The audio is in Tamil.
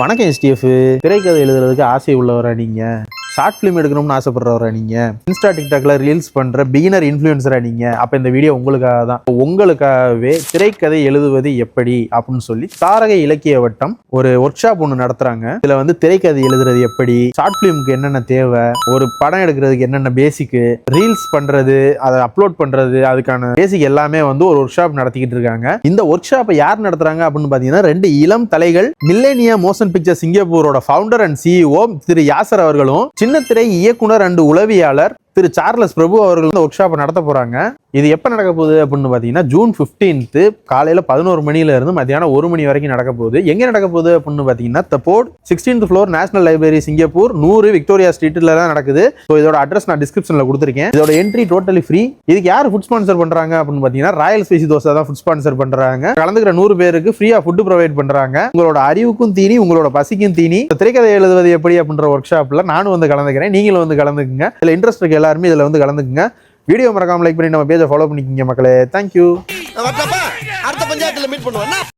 வணக்கம் எஸ்டிஎஃப். திரைக்கதை எழுதுறதுக்கு ஆசை உள்ளவரா நீங்க? ஷார்ட் ஃபிலிம் எடுக்கணும்னு ஆசைப்படுறவரா நீங்க? இன்ஸ்டா டிக்டாக்ல ரீல்ஸ் பண்ற பிகினர் இன்ஃப்ளூயன்சரா நீங்க? அப்ப இந்த வீடியோ உங்களுக்காக தான். உங்களுக்காகவே திரைக்கதை எழுதுவது எப்படி அப்படின்னு சொல்லி தாரகை இலக்கிய வட்டம் ஒரு ஒர்க் ஷாப் ஒன்று நடத்துறாங்க. இதுல வந்து திரைக்கதை எழுதுறது எப்படி, ஷார்ட் ஃபிலிமுக்கு என்னென்ன தேவை, ஒரு படம் எடுக்கிறதுக்கு என்னென்ன பேசிக், ரீல்ஸ் பண்றது, அதை அப்லோட் பண்றது, அதுக்கான பேசிக் எல்லாமே வந்து ஒரு ஒர்க் ஷாப் நடத்திக்கிட்டு இருக்காங்க. இந்த ஒர்க் ஷாப்பை யார் நடத்துறாங்க அப்படின்னு பாத்தீங்கன்னா, 2 இளம் தலைகள், மில்லேனியா மோஷன் பிக்சர் சிங்கப்பூரோட ஃபவுண்டர் அண்ட் சிஇஓ திரு யாசர் அவர்களும், சின்ன திரை இயக்குனர் அண்ட் உளவியாளர் திரு சார்லஸ் பிரபு அவர்கள் இந்த ஒர்க் ஷாப்பை நடத்த போறாங்க. இது எப்ப நடக்க போகுது அப்படின்னு பாத்தீங்கன்னா, ஜூன் 15 காலையில 11 மணில இருந்து மத்தியானம் 1 மணி வரைக்கும் நடக்க போகுது. எங்க நடக்க போகுது அப்படின்னு பாத்தீங்கன்னா, தப்போர்ட் 16th floor National Library Singapore 100 Victoria ஸ்ட்ரீட்ல தான் நடக்குது. ஸோ இதோட அட்ரஸ் நான் டிஸ்கிரிப்ஷன்ல கொடுத்துருக்கேன். இதோட என்ட்ரி டோட்டலி ஃப்ரீ. இதுக்கு யார் ஃபுட் ஸ்பான்சர் பண்றாங்க அப்படின்னு பாத்தீங்கன்னா, ராயல் ஸ்பைசி தோசை தான் ஃபுட் ஸ்பான்சர் பண்றாங்க. கலந்துக்கிற 100 பேருக்கு ஃப்ரீயா ஃபுட் ப்ரொவைட் பண்றாங்க. உங்களோட அறிவுக்கும் தீனி, உங்களோட பசிக்கும் தீனி. திரைக்கதை எழுதுவது எப்படி அப்படின்ற ஒர்க் ஷாப்ல நானும் வந்து கலந்துக்கிறேன். நீங்களும் வந்து கலந்துக்குங்க. இதுல இன்ட்ரெஸ்ட் இருக்கு எல்லாருமே இதுல வந்து கலந்துக்குங்க. வீடியோ மறக்காம லைக் பண்ணி நம்ம பேஜை ஃபாலோ பண்ணிக்கங்க மக்களே. தேங்க்யூ. அடுத்த பஞ்சாயத்துல மீட் பண்ணுவோம்.